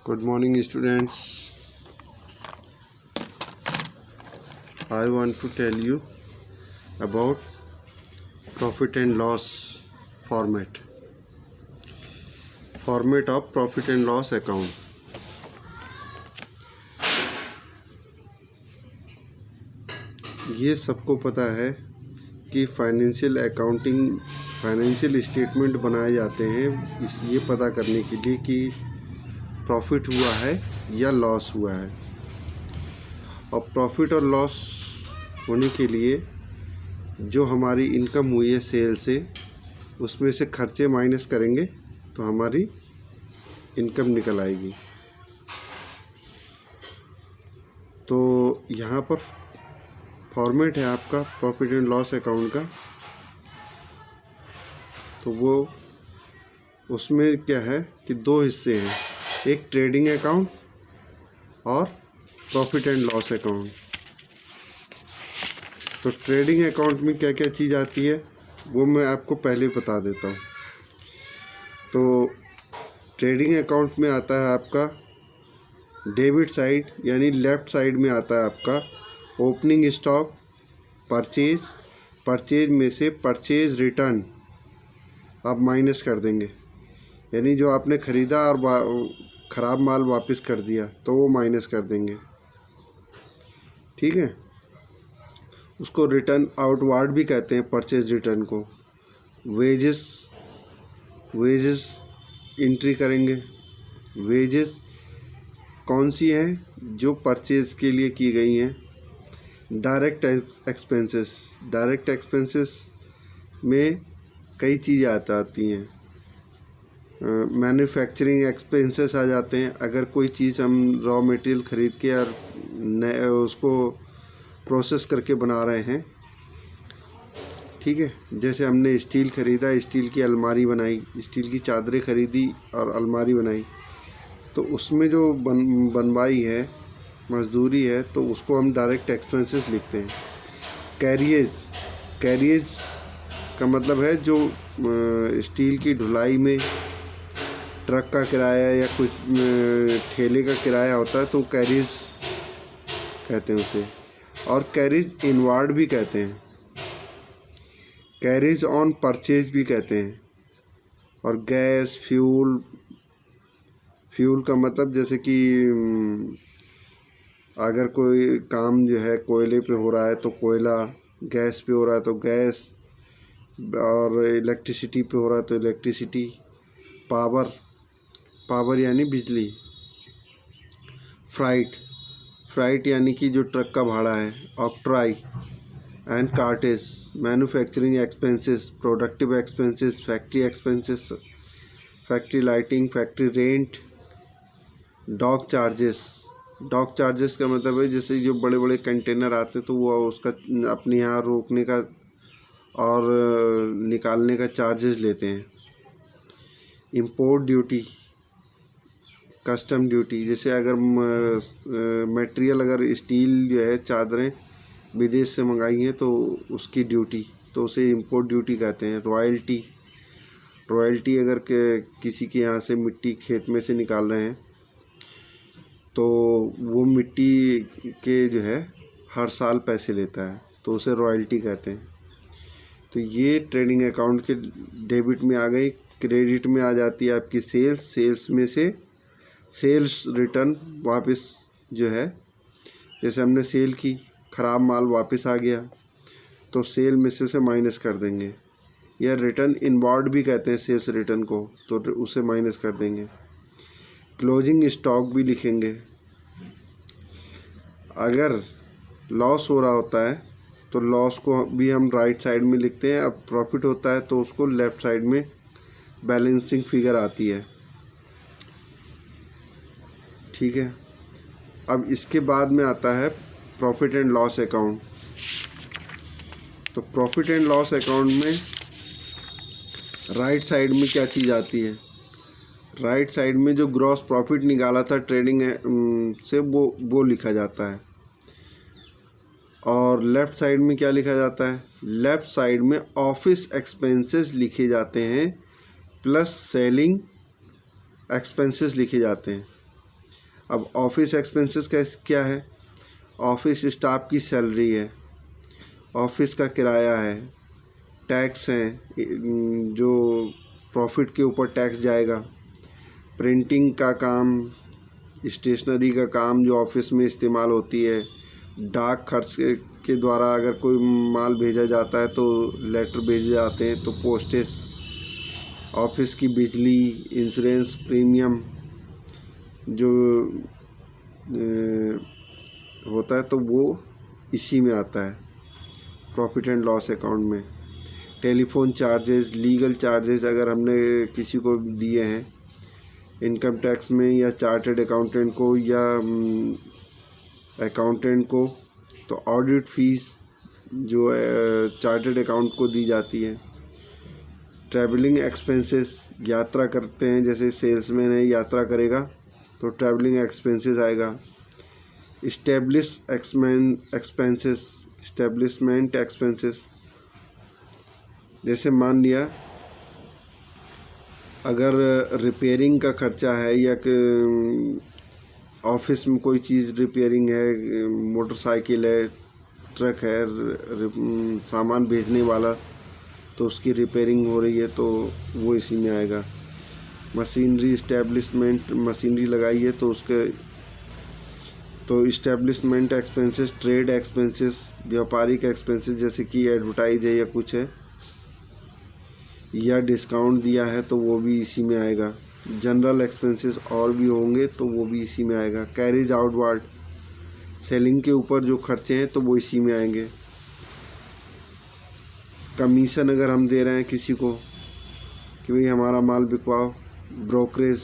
Good morning, students. I want to tell you about profit and loss format. Format of profit and loss account. ये सबको पता है कि financial accounting financial statement बनाए जाते हैं इस ये पता करने के लिए कि प्रॉफिट हुआ है या लॉस हुआ है। और प्रॉफिट और लॉस होने के लिए जो हमारी इनकम हुई है सेल से, उसमें से खर्चे माइनस करेंगे तो हमारी इनकम निकल आएगी। तो यहाँ पर फॉर्मेट है आपका प्रॉफिट एंड लॉस अकाउंट का। तो वो उसमें क्या है कि दो हिस्से हैं, एक ट्रेडिंग अकाउंट और प्रॉफिट एंड लॉस अकाउंट। तो ट्रेडिंग अकाउंट में क्या क्या चीज़ आती है वो मैं आपको पहले बता देता हूँ। तो ट्रेडिंग अकाउंट में आता है आपका डेबिट साइड, यानी लेफ़्ट साइड में आता है आपका ओपनिंग स्टॉक, परचेज में से परचेज रिटर्न आप माइनस कर देंगे, यानी जो आपने ख़रीदा और ख़राब माल वापस कर दिया तो वो माइनस कर देंगे। ठीक है, उसको रिटर्न आउटवार्ड भी कहते हैं, परचेज रिटर्न को। वेजेस एंट्री करेंगे। वेजेस कौन सी हैं? जो परचेज के लिए की गई हैं। डायरेक्ट एक्सपेंसेस में कई चीज़ें आती हैं। मैन्युफैक्चरिंग एक्सपेंसेस आ जाते हैं। अगर कोई चीज़ हम रॉ मटेरियल ख़रीद के और उसको प्रोसेस करके बना रहे हैं, ठीक है, जैसे हमने स्टील ख़रीदा, स्टील की अलमारी बनाई, स्टील की चादरें ख़रीदी और अलमारी बनाई, तो उसमें जो बनवाई है, मजदूरी है, तो उसको हम डायरेक्ट एक्सपेंसेस लिखते हैं। कैरियज का मतलब है जो स्टील की ढुलाई में ट्रक का किराया या कुछ ठेले का किराया होता है, तो कैरिज कहते हैं उसे। और कैरिज इनवार्ड भी कहते हैं, कैरिज ऑन परचेज भी कहते हैं। और गैस, फ्यूल का मतलब जैसे कि अगर कोई काम जो है कोयले पे हो रहा है तो कोयला, गैस पे हो रहा है तो गैस, और इलेक्ट्रिसिटी पे हो रहा है तो इलेक्ट्रिसिटी। पावर यानी बिजली। फ्राइट यानी कि जो ट्रक का भाड़ा है। Octroi and cartage. Manufacturing expenses, productive expenses, factory expenses, factory lighting, factory rent. Dock charges का मतलब है जैसे जो बड़े बड़े कंटेनर आते हैं तो वो उसका अपने यहाँ रोकने का और निकालने का चार्जेस लेते हैं। इंपोर्ट ड्यूटी, कस्टम ड्यूटी, जैसे अगर मटेरियल, अगर स्टील जो है चादरें विदेश से मंगाई हैं तो उसकी ड्यूटी, तो उसे इंपोर्ट ड्यूटी कहते हैं। रॉयल्टी अगर किसी के यहाँ से मिट्टी खेत में से निकाल रहे हैं तो वो मिट्टी के जो है हर साल पैसे लेता है, तो उसे रॉयल्टी कहते हैं। तो ये ट्रेडिंग अकाउंट के डेबिट में आ गई। क्रेडिट में आ जाती है आपकी सेल्स में से सेल्स रिटर्न वापस जो है, जैसे हमने सेल की, ख़राब माल वापस आ गया तो सेल में से उसे माइनस कर देंगे। या रिटर्न इनवार्ड भी कहते हैं सेल्स रिटर्न को, तो उसे माइनस कर देंगे। क्लोजिंग स्टॉक भी लिखेंगे। अगर लॉस हो रहा होता है तो लॉस को भी हम राइट साइड में लिखते हैं। अब प्रॉफिट होता है तो उसको लेफ़्ट साइड में बैलेंसिंग फिगर आती है। ठीक है, अब इसके बाद में आता है प्रॉफिट एंड लॉस अकाउंट। तो प्रॉफिट एंड लॉस अकाउंट में राइट साइड में क्या चीज़ आती है? राइट साइड में जो ग्रॉस प्रॉफिट निकाला था ट्रेडिंग से वो लिखा जाता है। और लेफ़्ट साइड में क्या लिखा जाता है? लेफ़्ट साइड में ऑफिस एक्सपेंसेस लिखे जाते हैं प्लस सेलिंग एक्सपेंसेस लिखे जाते हैं। अब ऑफिस एक्सपेंसेस का क्या है, ऑफिस स्टाफ की सैलरी है, ऑफिस का किराया है, टैक्स हैं जो प्रॉफिट के ऊपर टैक्स जाएगा, प्रिंटिंग का काम, स्टेशनरी का काम जो ऑफिस में इस्तेमाल होती है, डाक खर्च के द्वारा अगर कोई माल भेजा जाता है तो लेटर भेजे जाते हैं तो पोस्टेज, ऑफिस की बिजली, इंश्योरेंस प्रीमियम जो होता है तो वो इसी में आता है प्रॉफिट एंड लॉस अकाउंट में। टेलीफोन चार्जेस, लीगल चार्जेस अगर हमने किसी को दिए हैं इनकम टैक्स में या चार्टर्ड अकाउंटेंट को या अकाउंटेंट को, तो ऑडिट फीस जो चार्टर्ड अकाउंट को दी जाती है। ट्रैवलिंग एक्सपेंसेस, यात्रा करते हैं, जैसे सेल्समैन है यात्रा करेगा तो ट्रैवलिंग एक्सपेंसेस आएगा। इस्टेब्लिशमेंट एक्सपेंसेस, जैसे मान लिया अगर रिपेयरिंग का खर्चा है या ऑफिस में कोई चीज़ रिपेयरिंग है, मोटरसाइकिल है, ट्रक है, सामान भेजने वाला तो उसकी रिपेयरिंग हो रही है तो वो इसी में आएगा। मशीनरी इस्टेब्लिशमेंट, मशीनरी लगाई है तो उसके तो इस्टेब्लिशमेंट एक्सपेंसेस। ट्रेड एक्सपेंसेस, व्यापारिक एक्सपेंसेस जैसे कि एडवर्टाइज है या कुछ है या डिस्काउंट दिया है तो वो भी इसी में आएगा। जनरल एक्सपेंसेस और भी होंगे तो वो भी इसी में आएगा। कैरेज आउटवार्ड, सेलिंग के ऊपर जो खर्चे हैं तो वो इसी में आएंगे। कमीशन अगर हम दे रहे हैं किसी को कि भाई हमारा माल बिकवाओ, ब्रोकरेज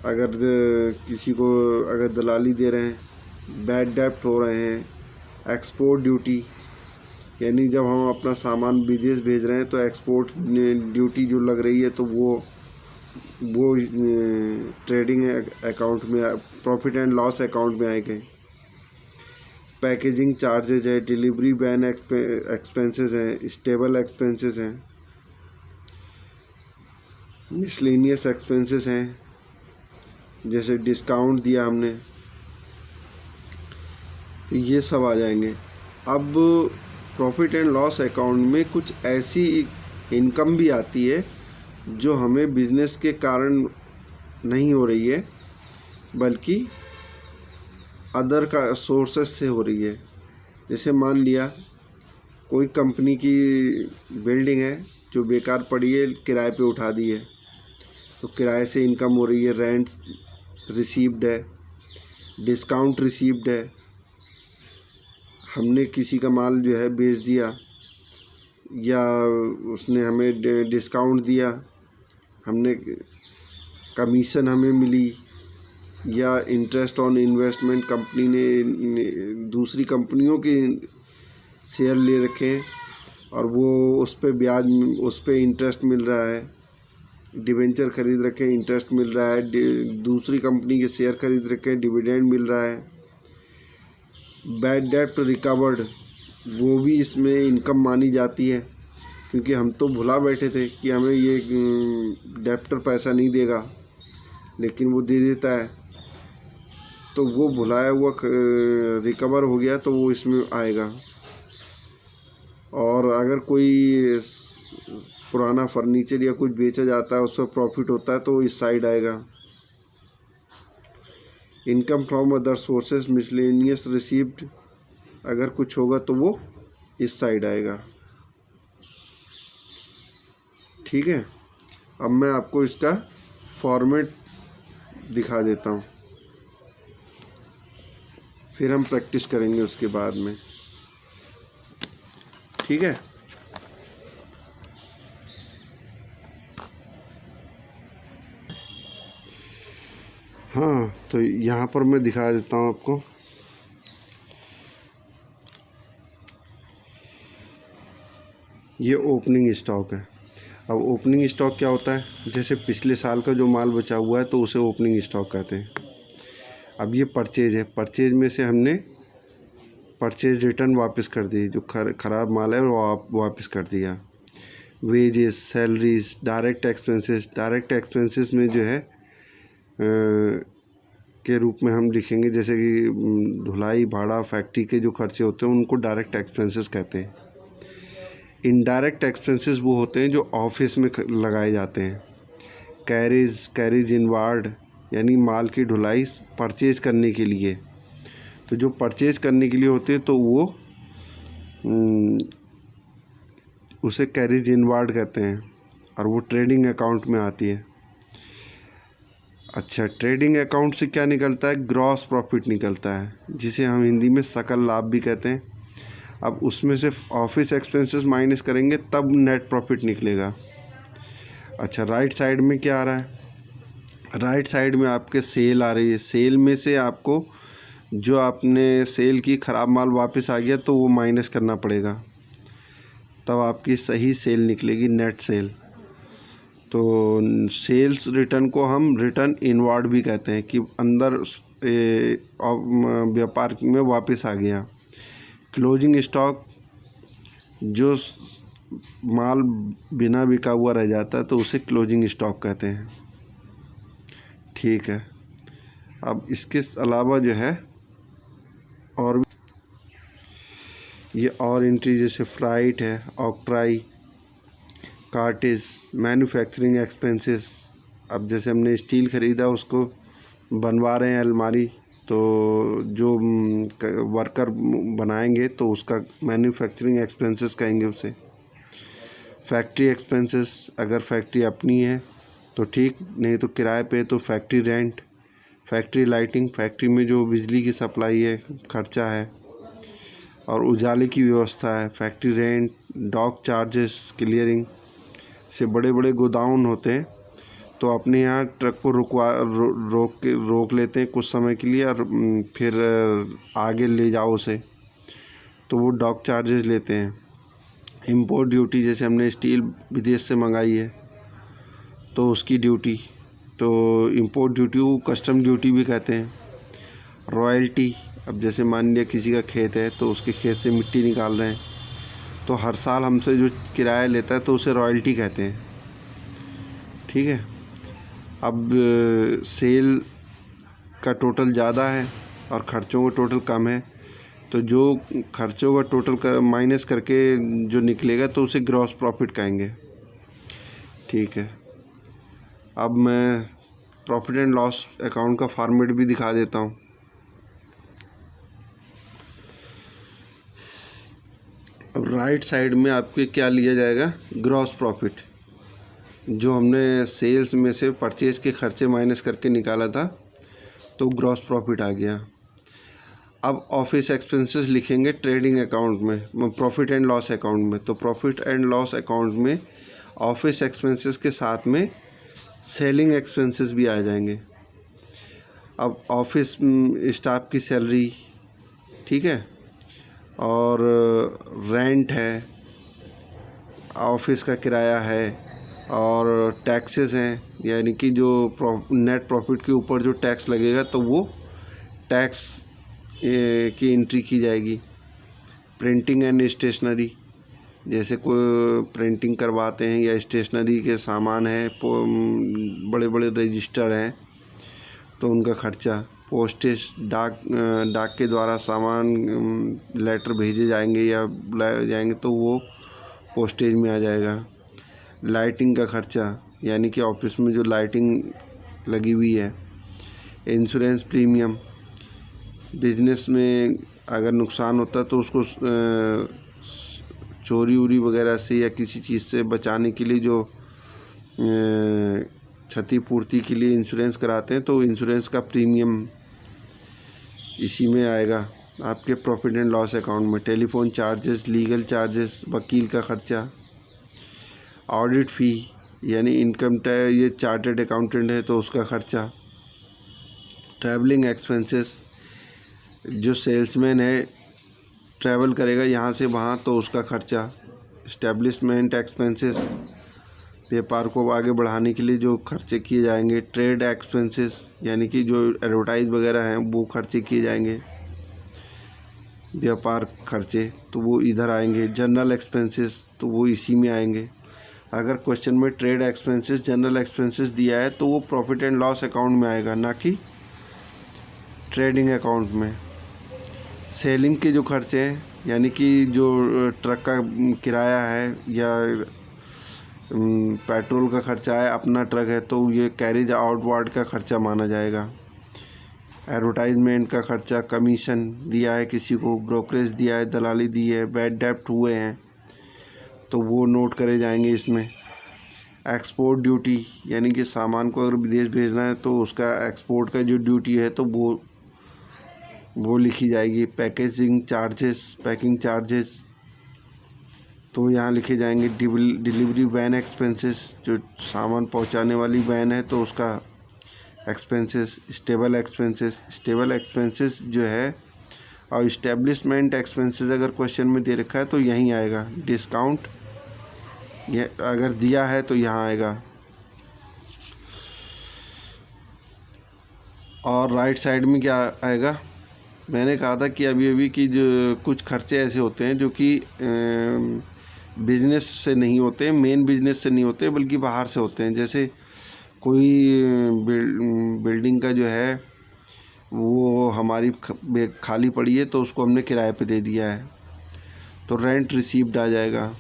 अगर किसी को अगर दलाली दे रहे हैं, बैड डेप्ट हो रहे हैं, एक्सपोर्ट ड्यूटी यानी जब हम अपना सामान विदेश भेज रहे हैं तो एक्सपोर्ट ड्यूटी जो लग रही है तो वो ट्रेडिंग अकाउंट में, प्रॉफिट एंड लॉस अकाउंट में आएंगे। पैकेजिंग चार्जेज है, डिलीवरी वैन एक्सपेंसेस हैं, स्टेबल एक्सपेंसेस हैं, मिसलेनियस एक्सपेंसेस हैं जैसे डिस्काउंट दिया हमने तो ये सब आ जाएंगे। अब प्रॉफिट एंड लॉस अकाउंट में कुछ ऐसी इनकम भी आती है जो हमें बिजनेस के कारण नहीं हो रही है बल्कि अदर का सोर्सेस से हो रही है। जैसे मान लिया कोई कंपनी की बिल्डिंग है जो बेकार पड़ी है, किराए पे उठा दी है तो किराए से इनकम हो रही है, रेंट रिसीव्ड है, डिस्काउंट रिसीव्ड है, हमने किसी का माल जो है बेच दिया या उसने हमें डिस्काउंट दिया, हमने कमीशन हमें मिली, या इंटरेस्ट ऑन इन्वेस्टमेंट कंपनी ने दूसरी कंपनियों के शेयर ले रखे हैं और वो उस पर ब्याज, उस पर इंटरेस्ट मिल रहा है, डिवेंचर खरीद रखे हैं इंटरेस्ट मिल रहा है, दूसरी कंपनी के शेयर खरीद रखे हैं डिविडेंड मिल रहा है। बैड डेप्ट रिकवर्ड, वो भी इसमें इनकम मानी जाती है क्योंकि हम तो भुला बैठे थे कि हमें ये डेप्टर पैसा नहीं देगा लेकिन वो दे देता है तो वो भुलाया हुआ रिकवर हो गया तो वो इसमें आएगा। और अगर कोई पुराना फर्नीचर या कुछ बेचा जाता है उस पर प्रॉफिट होता है तो इस साइड आएगा। Income from other sources miscellaneous received, अगर कुछ होगा तो वो इस साइड आएगा। ठीक है, अब मैं आपको इसका फॉर्मेट दिखा देता हूँ, फिर हम प्रैक्टिस करेंगे उसके बाद में। ठीक है, हाँ तो यहाँ पर मैं दिखा देता हूँ आपको। ये ओपनिंग स्टॉक है। अब ओपनिंग स्टॉक क्या होता है, जैसे पिछले साल का जो माल बचा हुआ है तो उसे ओपनिंग स्टॉक कहते हैं। अब ये परचेज है, परचेज में से हमने परचेज रिटर्न वापस कर दी, जो ख़राब माल है वो वापस कर दिया। Wages, salaries, direct expenses, direct expenses में जो है के रूप में हम लिखेंगे, जैसे कि धुलाई, भाड़ा, फैक्ट्री के जो खर्चे होते हैं उनको डायरेक्ट एक्सपेंसेस कहते हैं। इनडायरेक्ट एक्सपेंसेस वो होते हैं जो ऑफिस में लगाए जाते हैं। कैरेज इनवार्ड यानी माल की ढुलाई परचेज करने के लिए, तो जो परचेज करने के लिए होते हैं तो वो उसे कैरेज इनवार्ड कहते हैं और वो ट्रेडिंग अकाउंट में आती है। अच्छा, ट्रेडिंग अकाउंट से क्या निकलता है? ग्रॉस प्रॉफिट निकलता है, जिसे हम हिंदी में सकल लाभ भी कहते हैं। अब उसमें से ऑफिस एक्सपेंसेस माइनस करेंगे तब नेट प्रॉफिट निकलेगा। अच्छा, राइट साइड में क्या आ रहा है? राइट साइड में आपके सेल आ रही है। सेल में से आपको जो आपने सेल की ख़राब माल वापस आ गया तो वो माइनस करना पड़ेगा, तब आपकी सही सेल निकलेगी, नेट सेल। तो सेल्स रिटर्न को हम रिटर्न इनवार्ड भी कहते हैं, कि अंदर व्यापार में वापस आ गया। क्लोजिंग स्टॉक, जो माल बिना बिका हुआ रह जाता है तो उसे क्लोजिंग स्टॉक कहते हैं। ठीक है, अब इसके अलावा जो है और ये और एंट्री जैसे फ्राइट है, ऑक्ट्राई, कार्टेज, मैन्युफैक्चरिंग एक्सपेंसेस। अब जैसे हमने स्टील ख़रीदा, उसको बनवा रहे हैं अलमारी, तो जो वर्कर बनाएंगे तो उसका मैन्युफैक्चरिंग एक्सपेंसेस कहेंगे उसे। फैक्ट्री एक्सपेंसेस, अगर फैक्ट्री अपनी है तो ठीक, नहीं तो किराए पे तो factory rent. Factory lighting, factory में जो बिजली की सप्लाई है, खर्चा है और उजाले की व्यवस्था है, factory rent. Dock charges, clearing से बड़े बड़े गोदाउन होते हैं तो अपने यहाँ ट्रक को रोक लेते हैं कुछ समय के लिए और फिर आगे ले जाओ उसे, तो वो डॉक चार्जेस लेते हैं। इंपोर्ट ड्यूटी, जैसे हमने स्टील विदेश से मंगाई है तो उसकी ड्यूटी, तो इंपोर्ट ड्यूटी को कस्टम ड्यूटी भी कहते हैं। रॉयल्टी, अब जैसे मान लिया किसी का खेत है तो उसके खेत से मिट्टी निकाल रहे हैं तो हर साल हमसे जो किराया लेता है तो उसे रॉयल्टी कहते हैं। ठीक है, अब सेल का टोटल ज़्यादा है और ख़र्चों का टोटल कम है, तो जो खर्चों का टोटल माइनस करके जो निकलेगा तो उसे ग्रॉस प्रॉफिट कहेंगे। ठीक है, अब मैं प्रॉफिट एंड लॉस अकाउंट का फॉर्मेट भी दिखा देता हूँ। अब राइट साइड में आपके क्या लिया जाएगा? ग्रॉस प्रॉफिट, जो हमने सेल्स में से परचेज के खर्चे माइनस करके निकाला था तो ग्रॉस प्रॉफिट आ गया। अब ऑफिस एक्सपेंसेस लिखेंगे ट्रेडिंग अकाउंट में, प्रॉफिट एंड लॉस अकाउंट में। तो प्रॉफिट एंड लॉस अकाउंट में ऑफिस एक्सपेंसेस के साथ में सेलिंग एक्सपेंसेस भी आ जाएंगे। अब ऑफिस स्टाफ की सैलरी, ठीक है, और रेंट है, ऑफिस का किराया है और टैक्सेस हैं, यानी कि जो नेट प्रॉफिट के ऊपर जो टैक्स लगेगा तो वो टैक्स की एंट्री की जाएगी। प्रिंटिंग एंड स्टेशनरी, जैसे कोई प्रिंटिंग करवाते हैं या स्टेशनरी के सामान है, बड़े बड़े रजिस्टर हैं तो उनका खर्चा। पोस्टेज, डाक के द्वारा सामान लेटर भेजे जाएंगे या लाए जाएंगे तो वो पोस्टेज में आ जाएगा। लाइटिंग का खर्चा, यानी कि ऑफिस में जो लाइटिंग लगी हुई है। इंश्योरेंस प्रीमियम, बिजनेस में अगर नुकसान होता है तो उसको चोरी उरी वगैरह से या किसी चीज़ से बचाने के लिए जो क्षतिपूर्ति के लिए इंश्योरेंस कराते हैं तो इंश्योरेंस का प्रीमियम इसी में आएगा आपके प्रॉफिट एंड लॉस अकाउंट में। टेलीफोन चार्जेस, लीगल चार्जेस, वकील का खर्चा। ऑडिट फ़ी, यानी इनकम टैक्स, ये चार्टर्ड अकाउंटेंट है तो उसका खर्चा। ट्रैवलिंग एक्सपेंसेस, जो सेल्समैन है ट्रैवल करेगा यहाँ से वहाँ तो उसका खर्चा। इस्टेब्लिशमेंट एक्सपेंसेस, व्यापार को आगे बढ़ाने के लिए जो खर्चे किए जाएंगे। ट्रेड एक्सपेंसेस, यानी कि जो एडवर्टाइज वगैरह हैं वो खर्चे किए जाएंगे, व्यापार खर्चे तो वो इधर आएंगे। जनरल एक्सपेंसेस तो वो इसी में आएंगे। अगर क्वेश्चन में ट्रेड एक्सपेंसेस, जनरल एक्सपेंसेस दिया है तो वो प्रॉफिट एंड लॉस अकाउंट में आएगा, ना कि ट्रेडिंग अकाउंट में। सेलिंग के जो खर्चे हैं, यानी कि जो ट्रक का किराया है या पेट्रोल का खर्चा है, अपना ट्रक है तो ये कैरेज आउटवार्ड का खर्चा माना जाएगा। एडवर्टाइजमेंट का खर्चा, कमीशन दिया है किसी को, ब्रोकरेज दिया है, दलाली दी है, बैड डेप्ट हुए हैं तो वो नोट करे जाएंगे इसमें। एक्सपोर्ट ड्यूटी, यानी कि सामान को अगर विदेश भेजना है तो उसका एक्सपोर्ट का जो ड्यूटी है तो वो लिखी जाएगी। पैकेजिंग चार्जेस, पैकिंग चार्जेस तो यहाँ लिखे जाएंगे। डिलीवरी वैन एक्सपेंसेस, जो सामान पहुँचाने वाली वैन है तो उसका एक्सपेंसेस। स्टेबल एक्सपेंसेस जो है, और इस्टेब्लिशमेंट एक्सपेंसेस अगर क्वेश्चन में दे रखा है तो यहीं आएगा। डिस्काउंट ये अगर दिया है तो यहाँ आएगा। और राइट साइड में क्या आएगा, मैंने कहा था कि अभी कि जो कुछ खर्चे ऐसे होते हैं जो कि बिजनेस से नहीं होते, मेन बिजनेस से नहीं होते बल्कि बाहर से होते हैं। जैसे कोई बिल्डिंग का जो है वो हमारी खाली पड़ी है तो उसको हमने किराए पे दे दिया है तो रेंट रिसीव्ड आ जाएगा।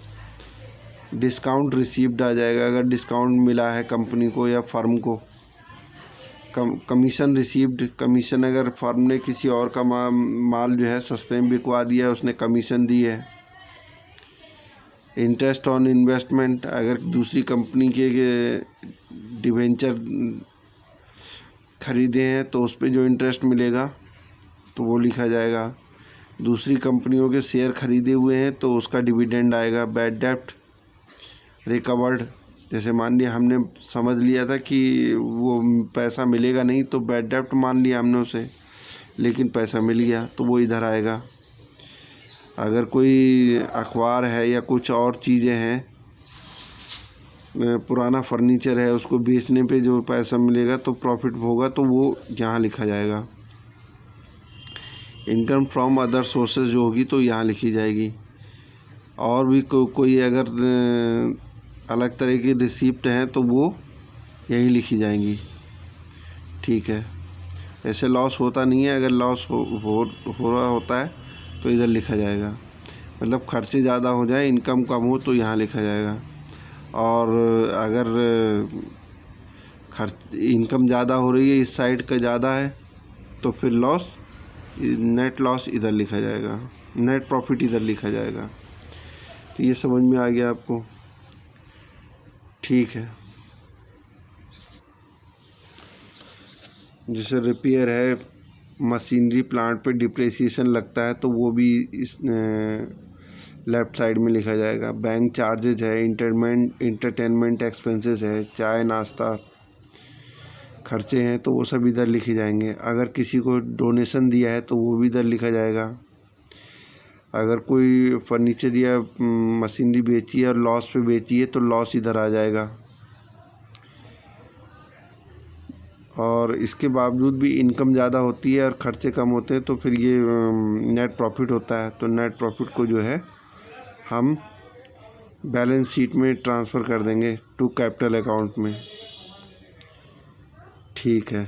डिस्काउंट रिसीव्ड आ जाएगा अगर डिस्काउंट मिला है कंपनी को या फर्म को। कमीशन रिसीव्ड, कमीशन अगर फर्म ने किसी और का माल जो है सस्ते में बिकवा दिया है, उसने कमीशन दी है। इंटरेस्ट ऑन इन्वेस्टमेंट, अगर दूसरी कंपनी के डिवेंचर खरीदे हैं तो उस पर जो इंटरेस्ट मिलेगा तो वो लिखा जाएगा। दूसरी कंपनियों के शेयर खरीदे हुए हैं तो उसका डिविडेंड आएगा। बैड डेप्ट रिकवर्ड, जैसे मान लिया हमने समझ लिया था कि वो पैसा मिलेगा नहीं तो बैड डेप्ट मान लिया हमने उसे, लेकिन पैसा मिल गया तो वो इधर आएगा। अगर कोई अखबार है या कुछ और चीज़ें हैं, पुराना फर्नीचर है, उसको बेचने पे जो पैसा मिलेगा तो प्रॉफिट होगा तो वो यहाँ लिखा जाएगा। इनकम फ्रॉम अदर सोर्सेज जो होगी तो यहाँ लिखी जाएगी। और भी कोई अगर अलग तरह की रिसिप्ट हैं तो वो यहीं लिखी जाएंगी। ठीक है, ऐसे लॉस होता नहीं है, अगर लॉस हो रहा होता है तो इधर लिखा जाएगा। मतलब खर्चे ज़्यादा हो जाए, इनकम कम हो तो यहाँ लिखा जाएगा। और अगर इनकम ज़्यादा हो रही है, इस साइड का ज़्यादा है तो फिर लॉस, नेट लॉस इधर लिखा जाएगा, नेट प्रॉफिट इधर लिखा जाएगा। तो ये समझ में आ गया आपको? ठीक है। जैसे रिपेयर है, मशीनरी प्लांट पे डिप्रेसिएशन लगता है तो वो भी इस लेफ़्ट साइड में लिखा जाएगा। बैंक चार्जेज है, इंटरटेनमेंट एक्सपेंसेस है, चाय नाश्ता खर्चे हैं तो वो सब इधर लिखे जाएंगे। अगर किसी को डोनेशन दिया है तो वो भी इधर लिखा जाएगा। अगर कोई फर्नीचर या मशीनरी बेची है और लॉस पे बेची है तो लॉस इधर आ जाएगा। और इसके बावजूद भी इनकम ज़्यादा होती है और खर्चे कम होते हैं तो फिर ये नेट प्रॉफिट होता है। तो नेट प्रॉफिट को जो है हम बैलेंस शीट में ट्रांसफ़र कर देंगे टू कैपिटल अकाउंट में। ठीक है।